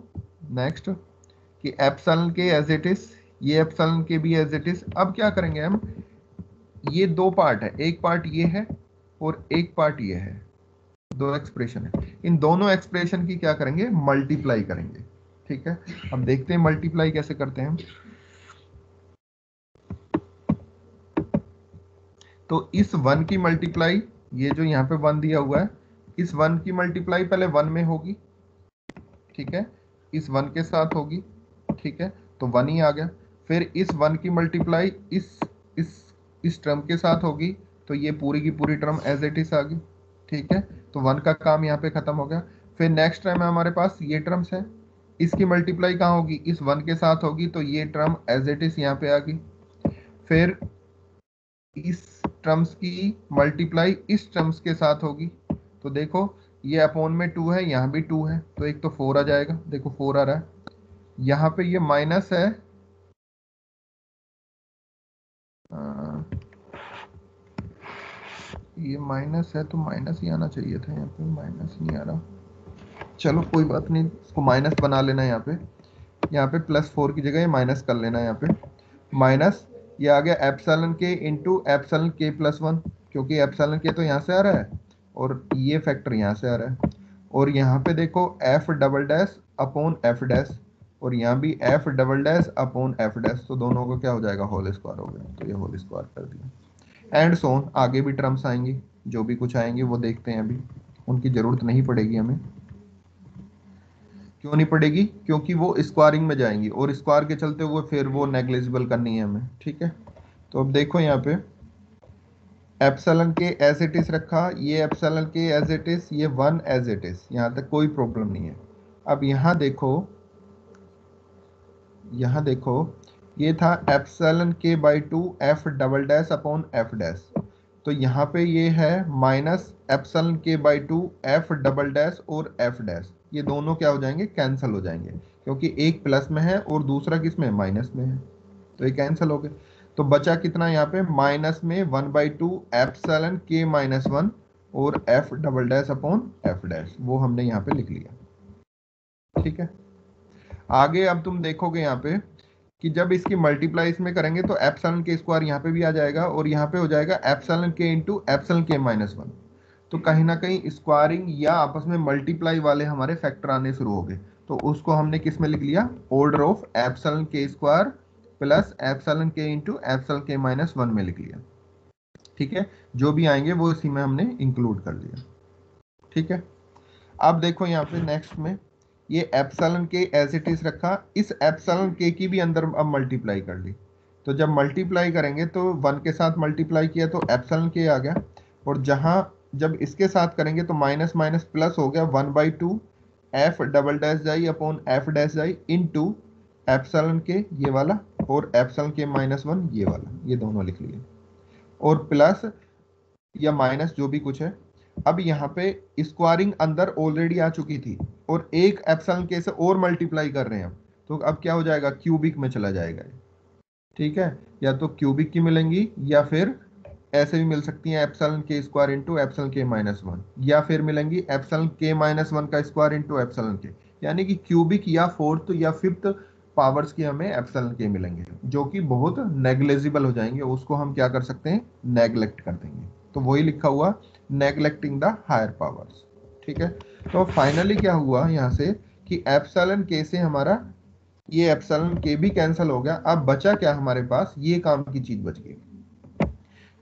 Speaker 1: नेक्स्ट कि epsilon k as it is, ये एप्सिलॉन के भी एज इट इज। अब क्या करेंगे हम, ये दो पार्ट है, एक पार्ट ये है और एक पार्ट ये है, दो एक्सप्रेशन है, इन दोनों एक्सप्रेशन की क्या करेंगे, मल्टीप्लाई करेंगे। ठीक है, अब देखते हैं मल्टीप्लाई कैसे करते हैं। तो इस 1 की मल्टीप्लाई, ये जो यहाँ पे 1 दिया हुआ है, इस 1 की मल्टीप्लाई पहले 1 में होगी। ठीक है, इस 1 के साथ होगी। ठीक है, तो 1 ही आ गया। फिर इस 1 की मल्टीप्लाई इस टर्म के साथ होगी, तो ये पूरी की पूरी टर्म एज इट इज आ गई। ठीक है, तो 1 का काम यहाँ पे खत्म हो गया। फिर नेक्स्ट टर्म है हमारे पास ये टर्म्स है, इसकी मल्टीप्लाई कहाँ होगी, इस 1 के साथ होगी, तो ये टर्म एज इट इज यहाँ पे आ गई। फिर इस टर्म्स की मल्टीप्लाई इस टर्म्स के साथ होगी। तो देखो ये अपॉन में 2 है, यहाँ भी 2 है, तो एक तो 4 आ जाएगा, देखो 4 आ रहा है। यहाँ पे ये माइनस है, ये माइनस है तो माइनस ही आना चाहिए था, यहाँ पे माइनस नहीं आ रहा। चलो कोई बात नहीं, इसको माइनस बना लेना यहाँ पे +4 की जगह ये माइनस कर लेना। यहाँ पे माइनस ये आ गया epsilon k into epsilon k +1, क्योंकि एप्सिलॉन के तो यहाँ से आ रहा है और ये फैक्टर यहाँ से आ रहा है। और यहाँ पे देखो F double dash upon f dash, और यहाँ भी F double dash upon f dash, तो दोनों को क्या हो जाएगा, होल स्क्वायर हो गया। तो ये होल स्क्वायर कर दिया। एंड सोन आगे भी टर्म्स आएंगी, जो भी कुछ आएंगे वो देखते हैं, अभी उनकी जरूरत नहीं पड़ेगी हमें। क्यों नहीं पड़ेगी? क्योंकि वो स्क्वायरिंग में जाएंगी और स्क्वायर के चलते हुए फिर वो नेग्लिजिबल करनी है हमें, ठीक है। तो अब देखो यहाँ पे epsilon k as it is रखा, ये epsilon k as it is, ये 1 एज इट इज, यहाँ तक कोई प्रॉब्लम नहीं है। अब यहाँ देखो ये था epsilon k by 2 F double dash upon f dash, तो यहाँ पे ये है minus epsilon k by 2 F double dash और एफ डैश, ये दोनों क्या हो जाएंगे, कैंसिल हो जाएंगे, क्योंकि एक प्लस में है और दूसरा किस में, माइनस में है, तो ये कैंसिल हो गए। तो बचा कितना यहाँ पे, माइनस में 1/2 एप्सिलॉन के -1 और F double dash upon f dash, वो हमने यहाँ पे लिख लिया, ठीक है। आगे अब तुम देखोगे यहाँ पे कि जब इसकी मल्टीप्लाई इसमें करेंगे तो एप्सिलॉन के स्क्वायर यहाँ पे भी आ जाएगा और यहाँ पे हो जाएगा epsilon k into epsilon k -1, तो कहीं ना कहीं स्क्वायरिंग या आपस में मल्टीप्लाई वाले हमारे फैक्टर आने शुरू हो गए। तो उसको हमने किस में लिख लिया, order of epsilon k square plus epsilon k into epsilon k -1 में लिख लिया, ठीक है। जो भी आएंगे वो इसी में हमने इंक्लूड कर लिया, ठीक है। अब देखो यहाँ पे नेक्स्ट में ये epsilon k as it is रखा, इस एप्सिलॉन के की भी अंदर अब मल्टीप्लाई कर ली, तो जब मल्टीप्लाई करेंगे तो 1 के साथ मल्टीप्लाई किया तो एप्सिलॉन के आ गया, और जहां जब इसके साथ करेंगे तो माइनस माइनस प्लस हो गया 1/2 f double dash xi upon f dash जाई इनटू एप्सिलॉन के ये वाला और एप्सिलॉन के -1 ये वाला, ये दोनों लिख लिए, और प्लस या माइनस जो भी कुछ है। अब यहाँ पे स्क्वायरिंग अंदर ऑलरेडी आ चुकी थी और एक एप्सिलॉन के से और मल्टीप्लाई कर रहे हैं, तो अब क्या हो जाएगा, क्यूबिक में चला जाएगा, ठीक है। या तो क्यूबिक की मिलेंगी या फिर ऐसे भी मिल सकती हैं epsilon k square into epsilon k -1, या फिर मिलेंगी एप्सिलॉन के -1 का स्क्वायर इंटू एप्सिलॉन के, यानी कि क्यूबिक या फोर्थ या फिफ्थ पावर्स की हमें एप्सिलॉन के मिलेंगे, जो कि बहुत नेग्लेजिबल हो जाएंगे, उसको हम क्या कर सकते हैं, नेग्लेक्ट कर देंगे। तो वही लिखा हुआ नेग्लेक्टिंग द हायर पावर्स, ठीक है। तो फाइनली क्या हुआ यहाँ से कि एप्सिलॉन के से हमारा ये एप्सिलॉन के भी कैंसिल हो गया। अब बचा क्या हमारे पास, ये काम की चीज बच गई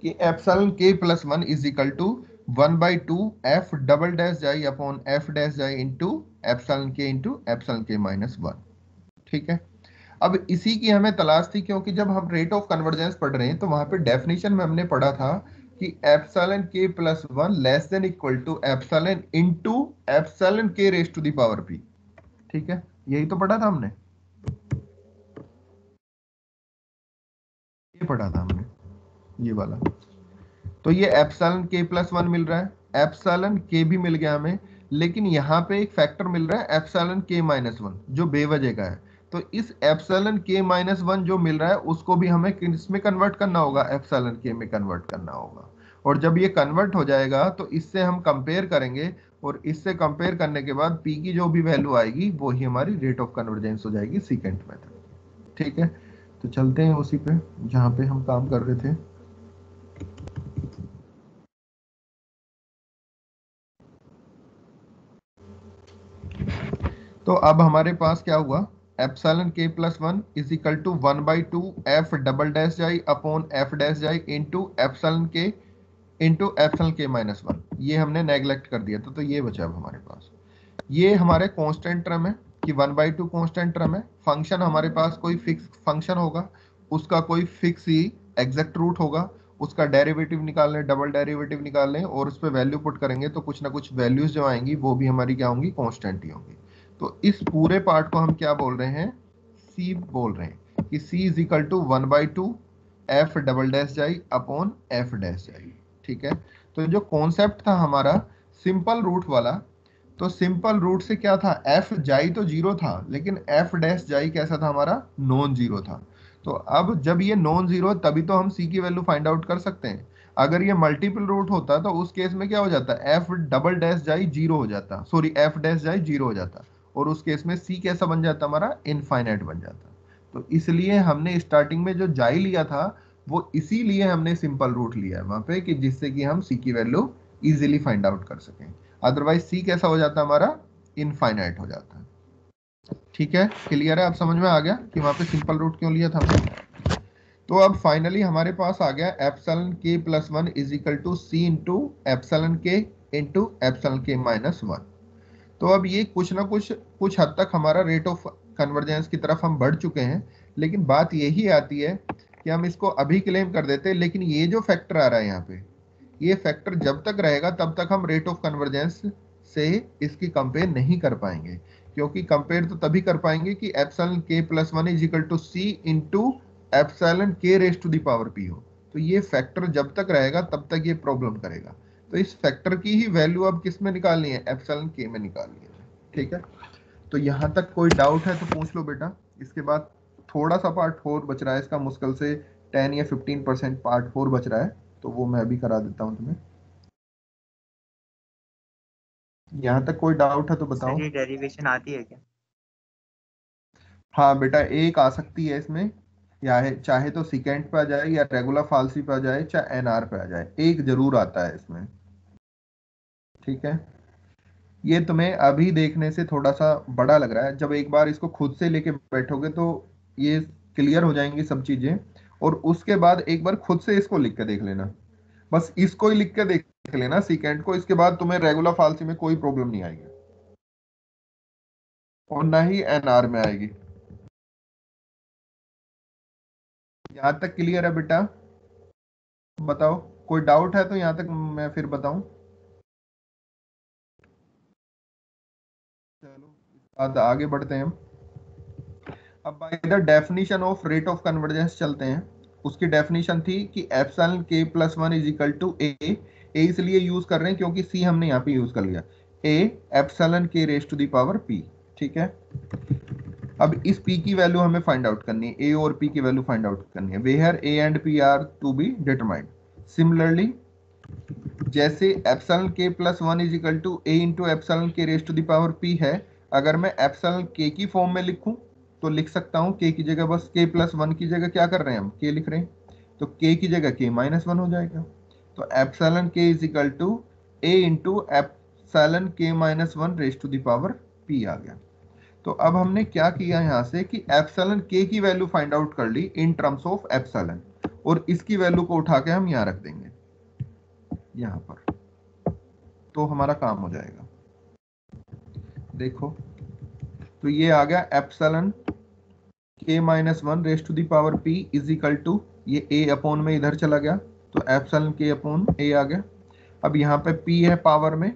Speaker 1: कि epsilon k +1 is equal to 1/2 f double dash xi upon f dash xi into epsilon k into epsilon k -1, ठीक है। अब इसी की हमें तलाश थी, क्योंकि जब हम रेट ऑफ कन्वर्जेंस पढ़ रहे हैं तो वहां पे डेफिनेशन में हमने पढ़ा था कि epsilon k +1 less than equal to epsilon into epsilon k raise to the power p, ठीक है। यही तो पढ़ा था हमने, ये पढ़ा था हमने, ये वाला। तो ये एप्सिलॉन के +1 मिल रहा है, एप्सिलॉन के भी मिल गया हमें, लेकिन यहाँ पे एक फैक्टर मिल रहा है एप्सिलॉन के -1 जो बेवजह का है। तो इस एप्सिलॉन के -1 जो मिल रहा है उसको भी हमें किसमें कन्वर्ट करना होगा, एप्सिलॉन के में कन्वर्ट करना होगा। और जब ये कन्वर्ट हो जाएगा तो इससे हम कंपेयर करेंगे, और इससे कंपेयर करने के बाद पी की जो भी वैल्यू आएगी वो ही हमारी रेट ऑफ कन्वर्जेंस हो जाएगी सेकेंड मेथड, ठीक है। तो चलते हैं उसी पे जहाँ पे हम काम कर रहे थे। तो अब हमारे पास क्या हुआ, epsilon k +1 is equal to 1/2 f double dash xi upon f dash xi into epsilon k into epsilon k -1, ये हमने नेग्लेक्ट कर दिया था, तो ये बचा अब हमारे पास। ये हमारे कांस्टेंट टर्म है कि 1/2 कांस्टेंट टर्म है, फंक्शन हमारे पास कोई फिक्स फंक्शन होगा, उसका कोई फिक्स ही एग्जैक्ट रूट होगा, उसका डेरिवेटिव निकाल लें, डबल डेरिवेटिव निकाल लें और उस पर वैल्यू पुट करेंगे तो कुछ ना कुछ वैल्यूज जो आएंगी वो भी हमारी क्या होंगी, कांस्टेंट ही होंगी। तो इस पूरे पार्ट को हम क्या बोल रहे हैं, सी बोल रहे हैं कि c is equal to 1/2 f double dash xi upon f dash xi. ठीक है, तो जो कॉन्सेप्ट था हमारा सिंपल रूट वाला, तो सिंपल रूट से क्या था, एफ जाई तो जीरो था लेकिन एफ डैश जाई कैसा था हमारा, नॉन जीरो था। तो अब जब ये नॉन जीरो तभी तो हम सी की वैल्यू फाइंड आउट कर सकते हैं। अगर ये मल्टीपल रूट होता तो उस केस में क्या हो जाता, एफ डबल डैश जाई जीरो हो जाता, सॉरी एफ डैश जाई जीरो हो जाता, और उस केस में सी कैसा बन जाता हमारा, इनफाइनाइट बन जाता। तो इसलिए हमने स्टार्टिंग में जो जाई लिया था वो इसीलिए हमने सिंपल रूट लिया है वहां पे, कि जिससे कि हम सी की वैल्यू इजीली फाइंड आउट कर सकें। अदरवाइज सी कैसा हो जाता हमारा, इनफाइनाइट हो जाता है। ठीक है, क्लियर है, अब समझ में आ गया कि वहां पे सिंपल रूट क्यों लिया था हमने। तो अब फाइनली हमारे पास आ गया epsilon k plus one is equal to c into epsilon k into epsilon k minus one. तो अब ये कुछ ना कुछ हद तक हमारा रेट ऑफ कन्वर्जेंस की तरफ हम बढ़ चुके हैं, लेकिन बात यही आती है कि हम इसको अभी क्लेम कर देते हैं, लेकिन ये जो फैक्टर आ रहा है यहाँ पे, ये फैक्टर जब तक रहेगा तब तक हम रेट ऑफ कन्वर्जेंस से इसकी कंपेयर नहीं कर पाएंगे, क्योंकि कंपेयर तो तभी कर पाएंगे कि epsilon k plus one is equal to c into epsilon k raise to the power p हो। तो ये फैक्टर जब तक रहेगा तब तक ये प्रॉब्लम करेगा। तो इस फैक्टर की ही वैल्यू अब किस में निकालनी है, एप्सिलॉन के में निकालनी है। ठीक है, तो यहाँ तक कोई डाउट है तो पूछ लो बेटा। इसके बाद थोड़ा सा पार्ट 4 बच रहा है इसका, मुश्किल से 10 या 15% पार्ट 4 बच रहा है, तो वो मैं अभी करा देता हूँ तुम्हें। यहाँ तक कोई डाउट है तो बताओ।
Speaker 3: सर ये डेरिवेशन आती है क्या?
Speaker 1: हाँ बेटा, एक आ सकती है इसमें, या है चाहे तो सिकेंड पे आ जाए या रेगुलर फालसी पे आ जाए चाहे एनआर पे आ जाए, एक जरूर आता है इसमें। ठीक है, ये तुम्हें अभी देखने से थोड़ा सा बड़ा लग रहा है, जब एक बार इसको खुद से लेके बैठोगे तो ये क्लियर हो जाएंगी सब चीजें, और उसके बाद एक बार खुद से इसको लिख के देख लेना, बस इसको ही लिख के देख लेना सीकेंड को, इसके बाद तुम्हें रेगुलर फालसी में कोई प्रॉब्लम नहीं आएगी और ना ही एनआर में आएगी। यहां तक क्लियर है बेटा? बताओ, कोई डाउट है तो यहां तक मैं फिर बताऊं। चलो बाद आगे बढ़ते हैं हम। अब by the definition of rate of convergence चलते हैं। उसकी डेफिनेशन थी कि epsilon k plus one is equal to a इसलिए यूज कर रहे हैं क्योंकि सी हमने यहाँ पे यूज कर लिया, a epsilon k raise to the power p. ठीक है, अब इस p की वैल्यू हमें फाइंड आउट करनी है, a और p की वैल्यू फाइंड आउट करनी है, where a and p are to be determined. Similarly जैसे epsilon k plus one is equal to a into epsilon k raise to the power p है, अगर मैं एप्सिलॉन k की फॉर्म में लिखूं तो लिख सकता हूं k की जगह बस k प्लस वन की जगह क्या कर रहे हैं हम, k लिख रहे हैं, तो k की जगह k माइनस वन हो जाएगा। तो epsilon k is equal to a into epsilon k minus one raise to the power p आ गया। तो अब हमने क्या किया यहां से कि एप्सिलॉन के की वैल्यू फाइंड आउट कर ली इन टर्म्स ऑफ एप्सिलॉन, और इसकी वैल्यू को उठा के हम यहां रख देंगे यहां पर, तो हमारा काम हो जाएगा। देखो, तो ये आ गया epsilon k minus one raise to the power p is equal to, ये ए अपॉन में इधर चला गया तो एप्सिलॉन के अपॉन ए आ गया। अब यहाँ पे पी है पावर में,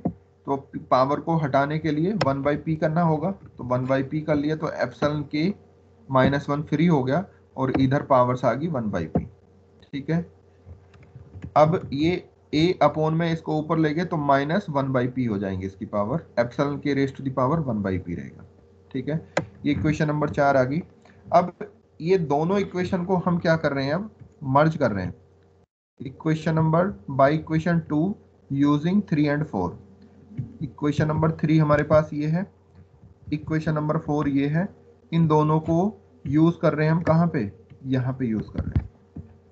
Speaker 1: तो पावर को हटाने के लिए 1/p करना होगा, तो 1/p कर लिया तो epsilon k minus one free हो गया और इधर पावर्स आ गई 1/p। ठीक है, अब ये a अपॉन में इसको ऊपर ले गए तो माइनस 1/p हो जाएंगे इसकी power, epsilon k raise to the power 1/p रहेगा। ठीक है, ये इक्वेशन नंबर 4 आ गई। अब ये दोनों इक्वेशन को हम क्या कर रहे हैं, अब मर्ज कर रहे हैं, equation number by equation 2 using 3 and 4। Equation number 3 हमारे पास ये है, इक्वेशन नंबर 4 ये है, इन दोनों को यूज कर रहे हैं हम कहाँ पे, यहाँ पे यूज कर रहे हैं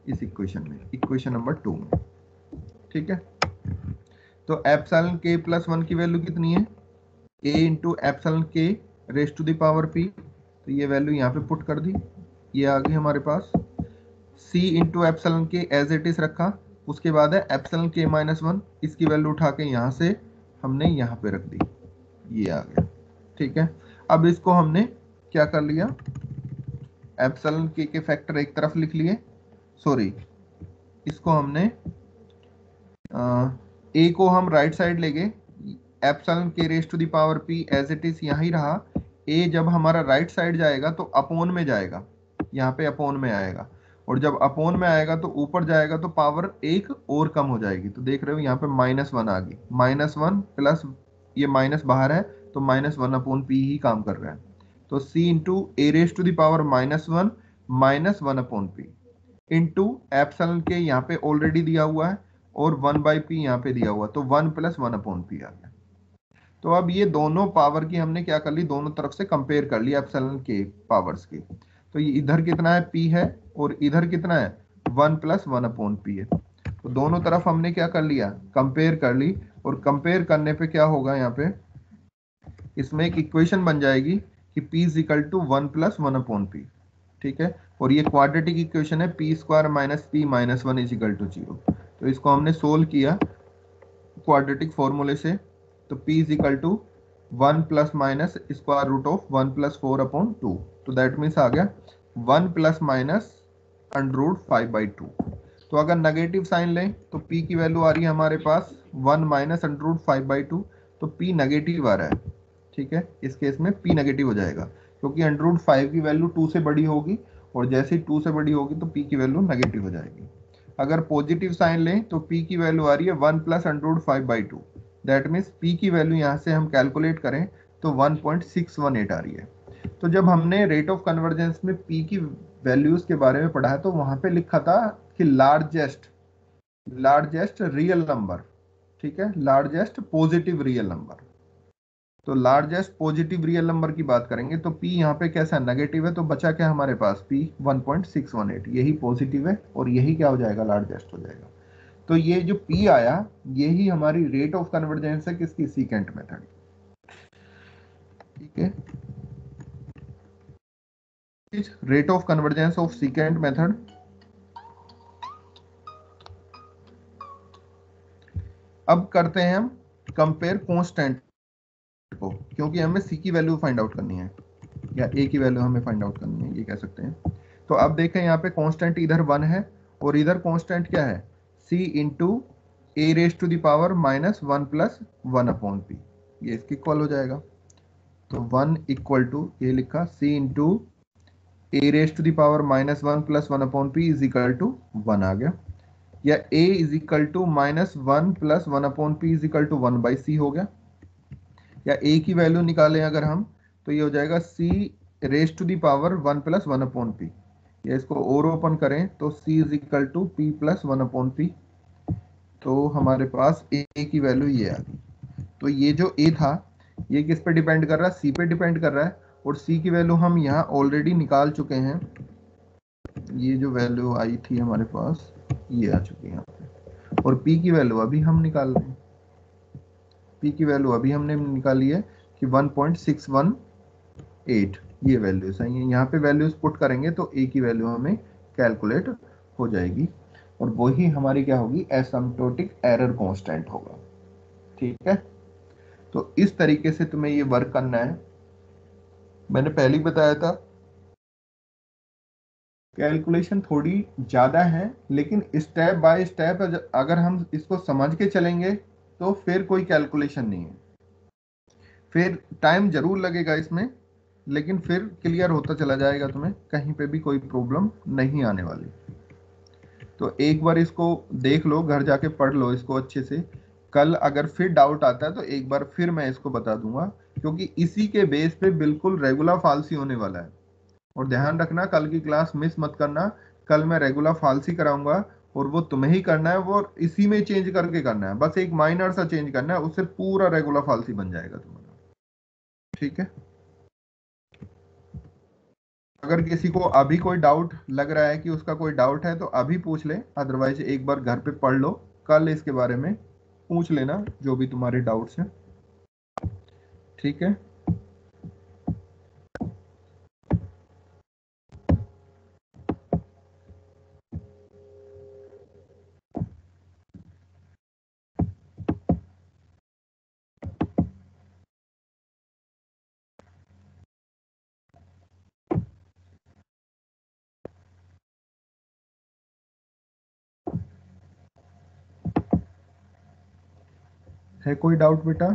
Speaker 1: इस इक्वेशन में, इक्वेशन नंबर 2 में। ठीक है, तो एप्सिलॉन के प्लस वन की वैल्यू कितनी है, a into epsilon k raise to the power p, तो ये वैल्यू यहाँ पे पुट कर दी, ये आ गई हमारे पास। c into epsilon k as it is रखा, उसके बाद है एप्सिलॉन के माइनस वन, इसकी वैल्यू उठा के यहाँ से हमने यहाँ पे रख दी, ये आ गया। ठीक है, अब इसको हमने क्या कर लिया, एप्सिलॉन के फैक्टर एक तरफ लिख लिए, सॉरी इसको हमने ए को हम राइट साइड ले गए, epsilon k raise to the power p as it is यहाँ ही रहा। ए जब हमारा राइट साइड जाएगा तो अपॉन में जाएगा, यहाँ पे अपॉन में आएगा, और जब अपोन में आएगा तो ऊपर जाएगा तो पावर एक और कम हो जाएगी। तो देख रहे हो यहाँ पे -1 आ गई, -1 प्लस ये माइनस बाहर है तो -1/p ही काम कर रहा है। तो c into a raise to the power -1 -1/p into epsilon k यहाँ पे ऑलरेडी दिया हुआ है और 1/p यहाँ पे दिया हुआ, तो 1 + 1/p आ गया। तो अब ये दोनों पावर की हमने क्या कर ली, दोनों तरफ से कंपेयर कर ली एप्सिलॉन के पावर्स की। तो ये इधर कितना है p है और इधर कितना है 1 + 1/p है। तो दोनों तरफ हमने क्या कर लिया, कंपेयर कर ली। और कंपेयर करने पे क्या होगा, यहाँ पे इसमें एक इक्वेशन बन जाएगी कि p = 1 + 1/p। ठीक है, और ये क्वाड्रेटिक इक्वेशन है p² - p - 1 = 0। तो इसको हमने सोल्व किया क्वाड्रेटिक फॉर्मूले से। तो p = 1 ± √1 + 4/2। तो दैट मीन्स आ गया 1 ± √5/2। तो अगर नेगेटिव साइन लें तो p की वैल्यू आ रही है हमारे पास 1 - √5/2, तो p नेगेटिव आ रहा है। ठीक है, इस केस में p नेगेटिव हो जाएगा क्योंकि √5 की वैल्यू 2 से बड़ी होगी और जैसे ही 2 से बड़ी होगी तो p की वैल्यू नेगेटिव हो जाएगी। अगर पॉजिटिव साइन लें तो p की वैल्यू आ रही है 1 + √5/2। दैट मीन्स p की वैल्यू यहाँ से हम कैलकुलेट करें तो 1.618 आ रही है। तो जब हमने रेट ऑफ कन्वर्जेंस में p की वैल्यूज के बारे में पढ़ा है तो वहां पे लिखा था कि लार्जेस्ट रियल नंबर, ठीक है, लार्जेस्ट पॉजिटिव रियल नंबर। तो लार्जेस्ट पॉजिटिव रियल नंबर की बात करेंगे तो p यहाँ पे कैसा नेगेटिव है, तो बचा क्या हमारे पास p 1.618, यही पॉजिटिव है और यही क्या हो जाएगा, लार्जेस्ट हो जाएगा। तो ये जो p आया यही हमारी रेट ऑफ कन्वर्जेंस है किसकी, सीकेंट मेथड। ठीक है, rate of convergence of secant method. अब करते हैं हम कंपेयर कांस्टेंट को, क्योंकि हमें c की वैल्यू फाइंड आउट करनी है या a की वैल्यू हमें फाइंड आउट करनी है, ये कह सकते हैं। तो अब देखें यहाँ पे कांस्टेंट इधर 1 है और इधर कांस्टेंट क्या है, c into a raise to the power -1 + 1/p, ये इसकी इक्वल हो जाएगा। तो 1 = ये लिखा c into a raise to the power -1 + 1/p = 1 आ गया, या a = -1 + 1/p = 1/c हो गया। या a की वैल्यू निकालें अगर हम तो ये हो जाएगा c raise to the power 1 + 1/p, या इसको और ओपन करें तो c = p + 1/p। तो हमारे पास a की वैल्यू ये आ गई। तो ये जो a था ये किस पे डिपेंड कर रहा है, c पे डिपेंड कर रहा है, और c की वैल्यू हम यहाँ ऑलरेडी निकाल चुके हैं। ये जो वैल्यू आई थी हमारे पास ये आ चुकी है यहाँ पे, और p की वैल्यू अभी हम निकाल रहे हैं। p की वैल्यू अभी हमने निकाली है कि 1.618, ये वैल्यू सही है। यहाँ पे वैल्यूज पुट करेंगे तो a की वैल्यू हमें कैलकुलेट हो जाएगी और वही हमारी क्या होगी, एसिम्प्टोटिक एरर कांस्टेंट होगा। ठीक है, तो इस तरीके से तुम्हें ये वर्क करना है। मैंने पहले ही बताया था कैलकुलेशन थोड़ी ज्यादा है, लेकिन स्टेप बाय स्टेप अगर हम इसको समझ के चलेंगे तो फिर कोई कैलकुलेशन नहीं है। फिर टाइम जरूर लगेगा इसमें, लेकिन फिर क्लियर होता चला जाएगा, तुम्हें कहीं पे भी कोई प्रॉब्लम नहीं आने वाली। तो एक बार इसको देख लो, घर जाके पढ़ लो इसको अच्छे से। कल अगर फिर डाउट आता है तो एक बार फिर मैं इसको बता दूंगा, क्योंकि इसी के बेस पे बिल्कुल रेगुलर फाल्सी होने वाला है। और ध्यान रखना, कल की क्लास मिस मत करना। कल मैं रेगुलर फाल्सी कराऊंगा और वो तुम्हें ही करना है, वो इसी में चेंज करके करना है, बस एक माइनर सा चेंज करना है, उससे पूरा रेगुलर फाल्सी बन जाएगा तुम्हारा। ठीक है, अगर किसी को अभी कोई डाउट लग रहा है कि उसका कोई डाउट है तो अभी पूछ ले, अदरवाइज एक बार घर पे पढ़ लो, कल इसके बारे में पूछ लेना जो भी तुम्हारे डाउट्स हैं। ठीक है, है कोई डाउट बेटा?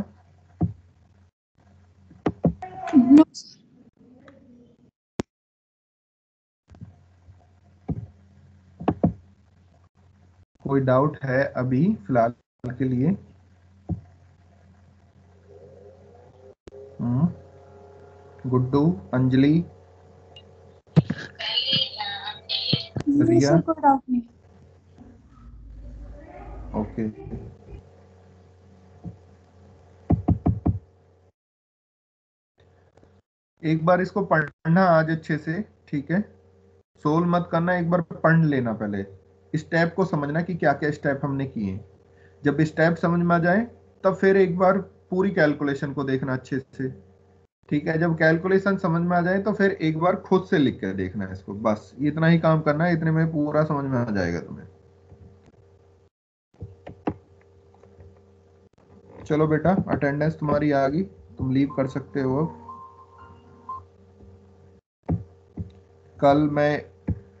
Speaker 2: No,
Speaker 1: कोई डाउट है अभी फिलहाल के लिए? गुड्डू, अंजलि, रिया?
Speaker 2: कोई डाउट नहीं।
Speaker 1: ओके, एक बार इसको पढ़ना आज अच्छे से, ठीक है? सोल्व मत करना, एक बार पढ़ लेना, पहले स्टेप को समझना कि क्या क्या स्टेप हमने किए। जब स्टेप समझ में आ जाए तब फिर एक बार पूरी कैलकुलेशन को देखना अच्छे से, ठीक है? जब कैलकुलेशन समझ में आ जाए तो फिर एक बार खुद से लिख कर देखना है इसको, बस इतना ही काम करना है, इतने में पूरा समझ में आ जाएगा तुम्हें। चलो बेटा, अटेंडेंस तुम्हारी आ गई, तुम लीव कर सकते हो अब। कल मैं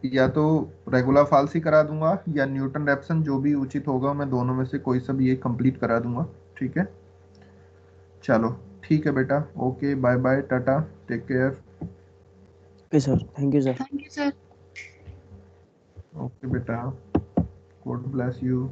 Speaker 1: या तो रेगुलर फालसी करा दूंगा या न्यूटन रैप्सन, जो भी उचित होगा, मैं दोनों में से कोई सा भी एक कंप्लीट करा दूंगा, ठीक है? चलो ठीक है बेटा, okay, bye bye, tata, take care.
Speaker 5: Okay sir, thank you sir.
Speaker 2: Thank you sir.
Speaker 1: Okay बेटा, गॉड ब्लेस यू।